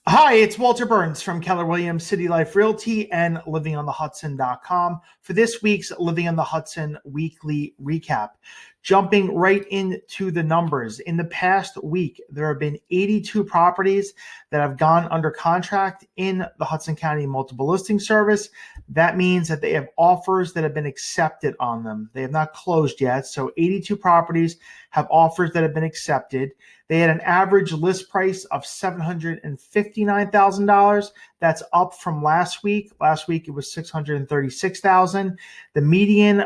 Hi, it's Walter Burns from Keller Williams City Life Realty and livingonthehudson.com for this week's Living on the Hudson weekly recap. Jumping right into the numbers. In the past week, there have been 82 properties that have gone under contract in the Hudson County Multiple Listing Service. That means that they have offers that have been accepted on them. They have not closed yet. So 82 properties have offers that have been accepted. They had an average list price of $759,000. That's up from last week. Last week it was $636,000. The median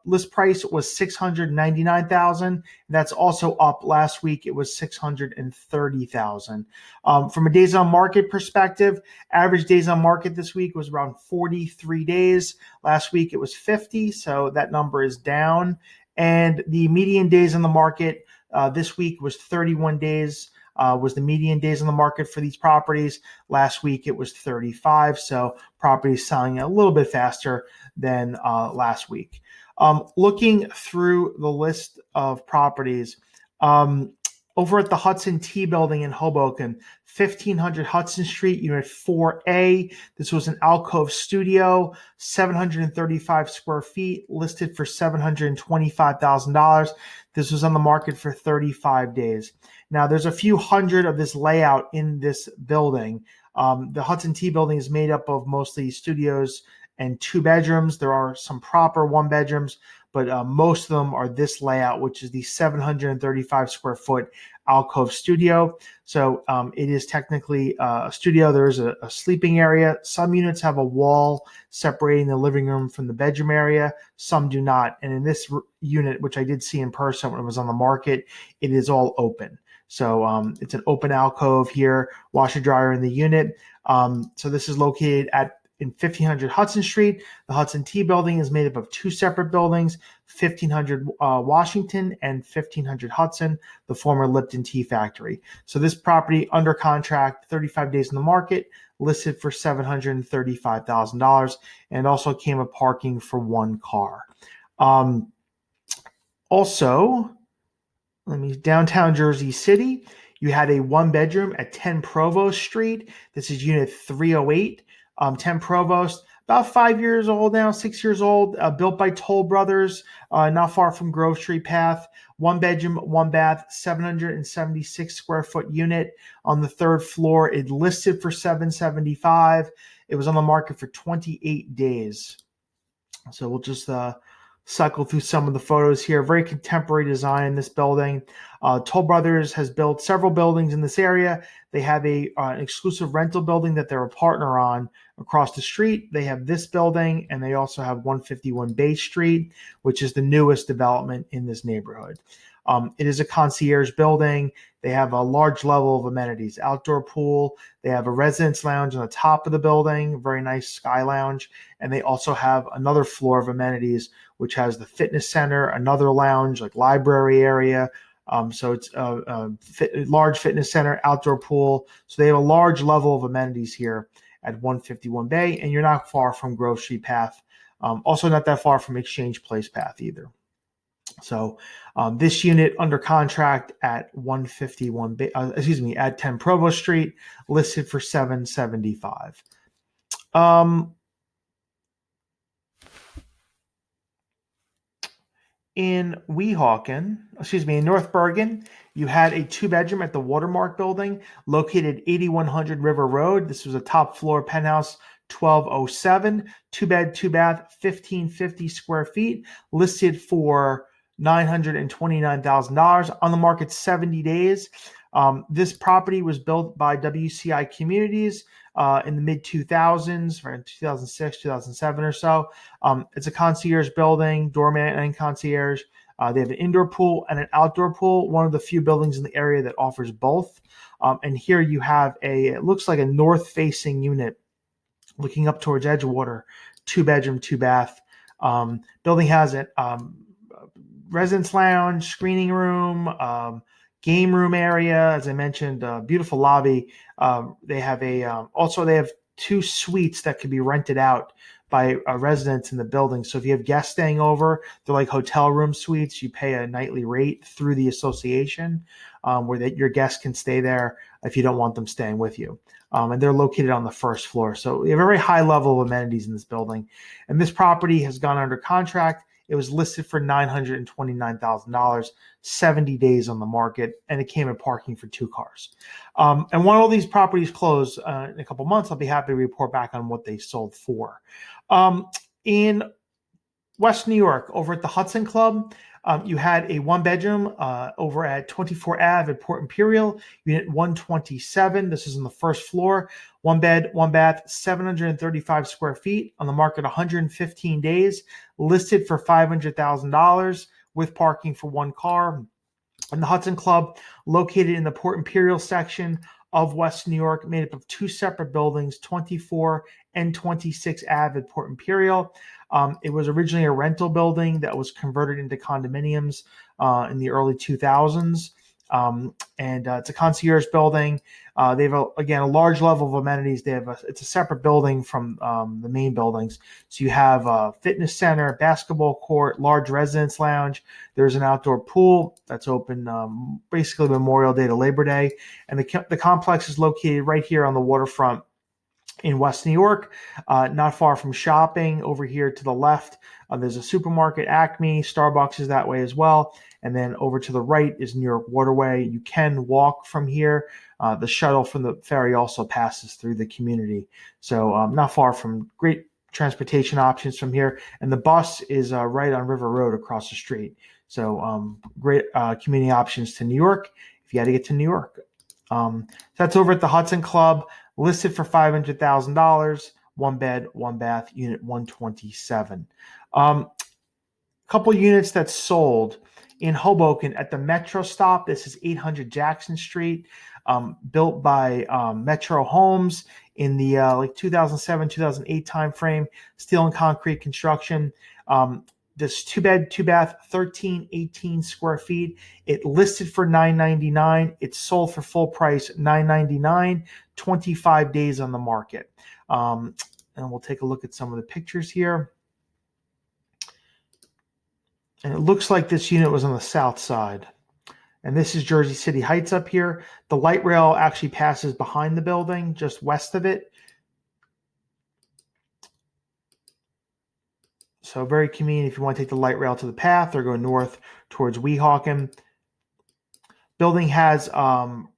list price was $699,000. That's also up. Last week it was $630,000. From a days on market perspective, average days on market this week was around 43 days. Last week it was 50, so that number is down. And the median days on the market this week was 31 days, was the median days on the market for these properties. Last week it was 35, so properties selling a little bit faster than last week. Looking through the list of properties, over at the Hudson T building in Hoboken, 1500 Hudson Street, Unit 4A. This was an alcove studio, 735 square feet, listed for $725,000. This was on the market for 35 days. Now, there's a few hundred of this layout in this building. The Hudson T building is made up of mostly studios and 2 bedrooms. There are some proper 1 bedrooms, but most of them are this layout, which is the 735 square foot alcove studio. So it is technically a studio. There is a sleeping area. Some units have a wall separating the living room from the bedroom area. Some do not. And in this unit, which I did see in person when it was on the market, it is all open. So it's an open alcove here, washer dryer in the unit. So this is located in 1500 Hudson Street. The Hudson T building is made up of 2 separate buildings, 1500 Washington and 1500 Hudson, the former Lipton Tea Factory. So this property under contract, 35 days in the market, listed for $735,000, and also came with parking for 1 car. Also, downtown Jersey City, you had a 1 bedroom at 10 Provost Street. This is unit 308. 10 Provost, about 5 years old now, 6 years old, built by Toll Brothers, not far from Grove Street Path. 1 bedroom, 1 bath, 776 square foot unit on the 3rd floor. It listed for $775,000. It was on the market for 28 days. So we'll just cycle through some of the photos here. Very contemporary design in this building. Toll Brothers has built several buildings in this area. They have an exclusive rental building that they're a partner on across the street. They have this building, and they also have 151 Bay Street, which is the newest development in this neighborhood. It is a concierge building. They have a large level of amenities, outdoor pool. They have a residence lounge on the top of the building, very nice sky lounge. And they also have another floor of amenities, which has the fitness center, another lounge, like library area. So it's a large fitness center, outdoor pool. So they have a large level of amenities here at 151 Bay, and you're not far from Grove Street Path. Also not that far from Exchange Place Path either. So this unit under contract at 151 Bay, at 10 Provost Street, listed for $775,000. In in North Bergen, you had a 2 bedroom at the Watermark building located 8100 River Road. This was a top floor penthouse, 1207, 2 bed, 2 bath, 1550 square feet, listed for $929,000, on the market 70 days. This property was built by WCI Communities in the mid 2000s, around 2006, 2007 or so. It's a concierge building, doorman and concierge. They have an indoor pool and an outdoor pool, one of the few buildings in the area that offers both. And here you have it looks like a north-facing unit looking up towards Edgewater, 2 bedroom, 2 bath. Building has a residence lounge, screening room, game room area, as I mentioned, beautiful lobby. They have also they have 2 suites that could be rented out by residents in the building. So if you have guests staying over, they're like hotel room suites. You pay a nightly rate through the association, where your guests can stay there if you don't want them staying with you. And they're located on the first floor. So we have a very high level of amenities in this building. And this property has gone under contract. It was listed for $929,000, 70 days on the market, and it came in parking for 2 cars. And when all these properties close in a couple months, I'll be happy to report back on what they sold for. In West New York, over at the Hudson Club, you had a 1-bedroom over at 24 Ave at Port Imperial, unit 127. This is on the first floor. 1 bed, 1 bath, 735 square feet, on the market 115 days, listed for $500,000 with parking for 1 car. And the Hudson Club, located in the Port Imperial section of West New York, made up of 2 separate buildings, 24 and 26 Ave at Port Imperial. It was originally a rental building that was converted into condominiums in the early 2000s. And it's a concierge building. They have, again, a large level of amenities. It's a separate building from the main buildings. So you have a fitness center, basketball court, large residence lounge. There's an outdoor pool that's open basically Memorial Day to Labor Day. And the complex is located right here on the waterfront in West New York, not far from shopping. Over here to the left, there's a supermarket, Acme, Starbucks is that way as well. And then over to the right is New York Waterway. You can walk from here. The shuttle from the ferry also passes through the community. So not far from great transportation options from here. And the bus is right on River Road across the street. So great commuting options to New York if you had to get to New York. So that's over at the Hudson Club, listed for $500,000, 1 bed, 1 bath, unit 127. Couple units that sold in Hoboken at the Metro stop. This is 800 Jackson Street, built by Metro Homes in the 2007, 2008 timeframe, steel and concrete construction. This 2-bed, 2-bath, 1318 square feet. It listed for $999. It sold for full price $999, 25 days on the market. And we'll take a look at some of the pictures here. And it looks like this unit was on the south side. And this is Jersey City Heights up here. The light rail actually passes behind the building, just west of it. So very convenient if you want to take the light rail to the path or go north towards Weehawken. Building has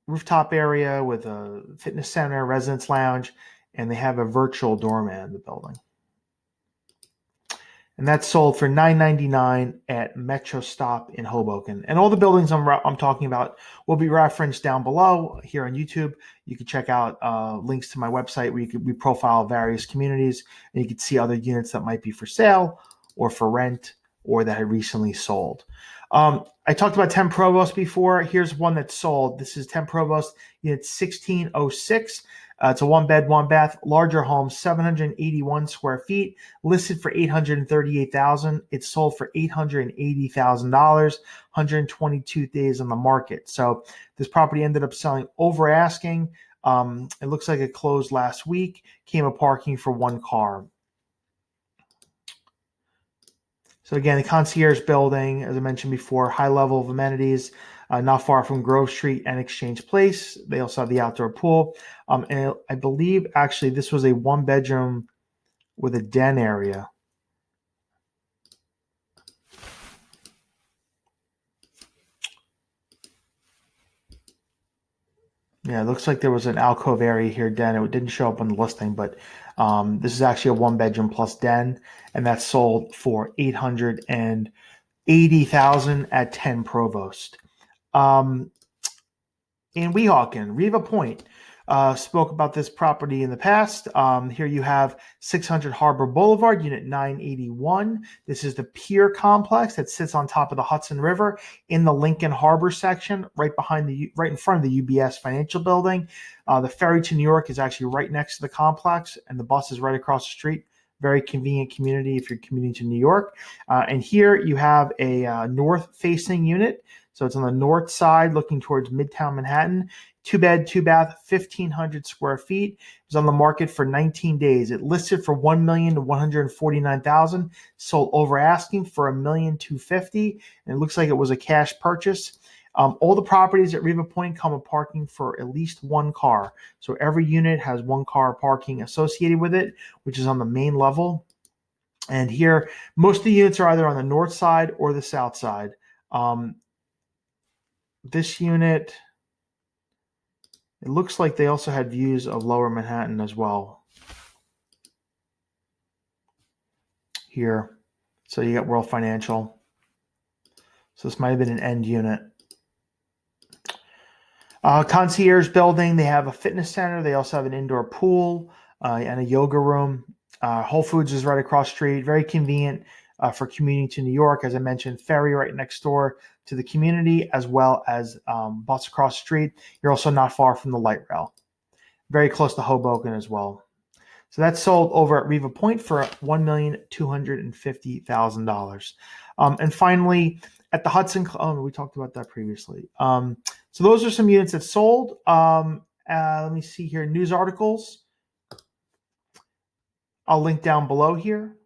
rooftop area with a fitness center, residence lounge, and they have a virtual doorman in the building. And that's sold for $999 at Metro Stop in Hoboken. And all the buildings I'm talking about will be referenced down below here on YouTube. You can check out links to my website where we profile various communities, and you can see other units that might be for sale or for rent or that I recently sold. I talked about 10 Provost before. Here's one that's sold. This is 10 Provost, unit 1606. It's a 1-bed, 1-bath, larger home, 781 square feet, listed for $838,000. It's sold for $880,000, 122 days on the market. So this property ended up selling over asking. It looks like it closed last week. Came with parking for 1 car. So again, the concierge building, as I mentioned before, high level of amenities, not far from Grove Street and Exchange Place. They also have the outdoor pool. And I believe actually this was a 1-bedroom with a den area. Yeah, it looks like there was an alcove area here, den. It didn't show up on the listing, but this is actually a 1-bedroom plus den, and that's sold for $880,000 at 10 Provost. In Weehawken, Riva Point, spoke about this property in the past. Here you have 600 Harbor Boulevard, unit 981. This is the pier complex that sits on top of the Hudson River in the Lincoln Harbor section, right in front of the UBS Financial Building. The ferry to New York is actually right next to the complex, and the bus is right across the street. Very convenient community if you're commuting to New York. And here you have a north-facing unit. So it's on the north side looking towards Midtown Manhattan. 2-bed, 2-bath, 1,500 square feet. It was on the market for 19 days. It listed for $1,149,000, sold over asking for $1,250,000, and it looks like it was a cash purchase. All the properties at Riva Point come with parking for at least one car. So every unit has one car parking associated with it, which is on the main level. And here, most of the units are either on the north side or the south side. This unit, it looks like they also had views of Lower Manhattan as well. Here. So you got World Financial. So this might have been an end unit. Concierge building, they have a fitness center. They also have an indoor pool and a yoga room. Whole Foods is right across the street. Very convenient for commuting to New York. As I mentioned, ferry right next door to the community, as well as bus across the street. You're also not far from the light rail. Very close to Hoboken as well. So that's sold over at Riva Point for $1,250,000. And finally, at the Hudson, we talked about that previously. So those are some units that sold. Let me see here, news articles. I'll link down below here.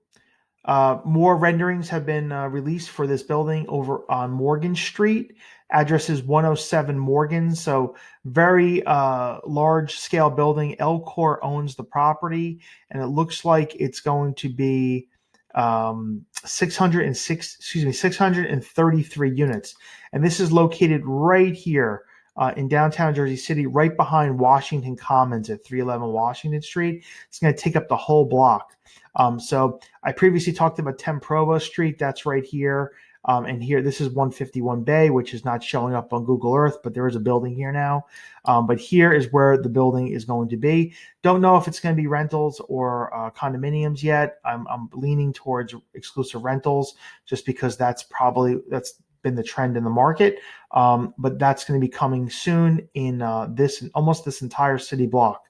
More renderings have been released for this building over on Morgan Street. Address is 107 Morgan. So very large scale building. Elcor owns the property, and it looks like it's going to be 633 units. And this is located right here in downtown Jersey City, right behind Washington Commons at 311 Washington Street. It's going to take up the whole block. So I previously talked about 10 Provo Street. That's right here. And here, this is 151 Bay, which is not showing up on Google Earth, but there is a building here now. But here is where the building is going to be. Don't know if it's going to be rentals or condominiums yet. I'm leaning towards exclusive rentals just because that's been the trend in the market. But that's going to be coming soon in almost this entire city block.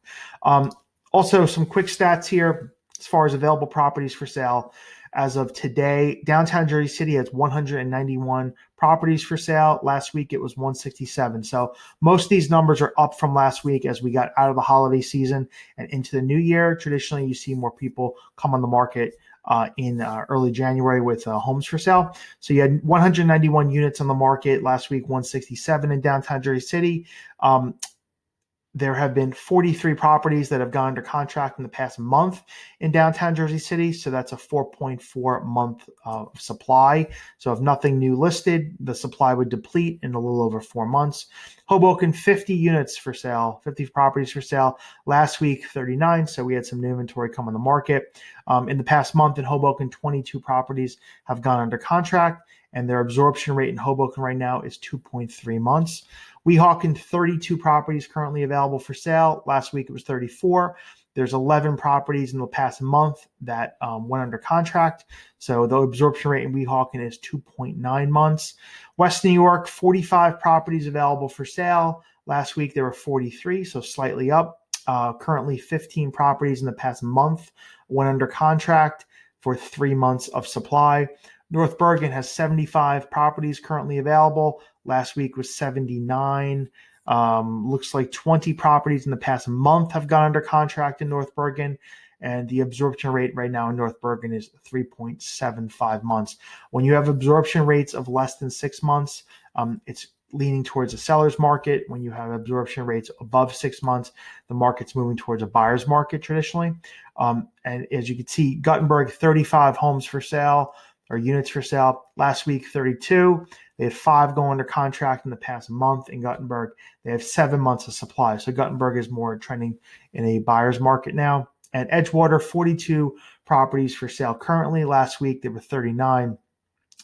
Also, some quick stats here as far as available properties for sale. As of today, downtown Jersey City has 191 properties for sale. Last week, it was 167. So most of these numbers are up from last week as we got out of the holiday season and into the new year. Traditionally, you see more people come on the market in early January with homes for sale. So you had 191 units on the market last week, 167 in downtown Jersey City. There have been 43 properties that have gone under contract in the past month in downtown Jersey City. So that's a 4.4 month supply. So if nothing new listed, the supply would deplete in a little over 4 months. Hoboken, 50 units for sale, 50 properties for sale. Last week, 39. So we had some new inventory come on the market. In the past month in Hoboken, 22 properties have gone under contract, and their absorption rate in Hoboken right now is 2.3 months. Weehawken, 32 properties currently available for sale. Last week it was 34. There's 11 properties in the past month that went under contract. So the absorption rate in Weehawken is 2.9 months. West New York, 45 properties available for sale. Last week there were 43, so slightly up. Currently 15 properties in the past month went under contract for 3 months of supply. North Bergen has 75 properties currently available. Last week was 79. Looks like 20 properties in the past month have gone under contract in North Bergen. And the absorption rate right now in North Bergen is 3.75 months. When you have absorption rates of less than 6 months, it's leaning towards a seller's market. When you have absorption rates above 6 months, the market's moving towards a buyer's market traditionally. And as you can see, Guttenberg, 35 homes for sale or units for sale. Last week, 32. They had 5 go under contract in the past month in Guttenberg. They have 7 months of supply. So Guttenberg is more trending in a buyer's market now. And Edgewater, 42 properties for sale currently. Last week, there were 39.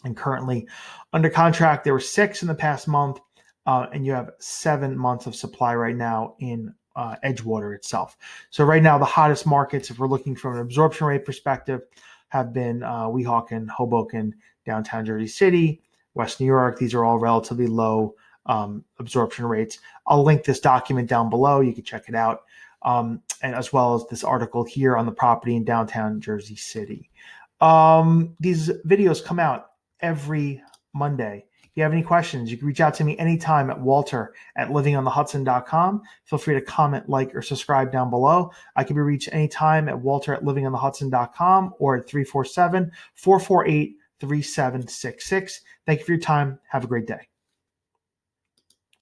And currently under contract, there were 6 in the past month. And you have 7 months of supply right now in Edgewater itself. So right now, the hottest markets, if we're looking from an absorption rate perspective, have been Weehawken, Hoboken, downtown Jersey City, West New York. These are all relatively low absorption rates. I'll link this document down below. You can check it out. And as well as this article here on the property in downtown Jersey City. These videos come out every Monday. If you have any questions, you can reach out to me anytime at walter@livingonthehudson.com. Feel free to comment, like, or subscribe down below. I can be reached anytime at walter@livingonthehudson.com or at 347-448-3766. Thank you for your time. Have a great day.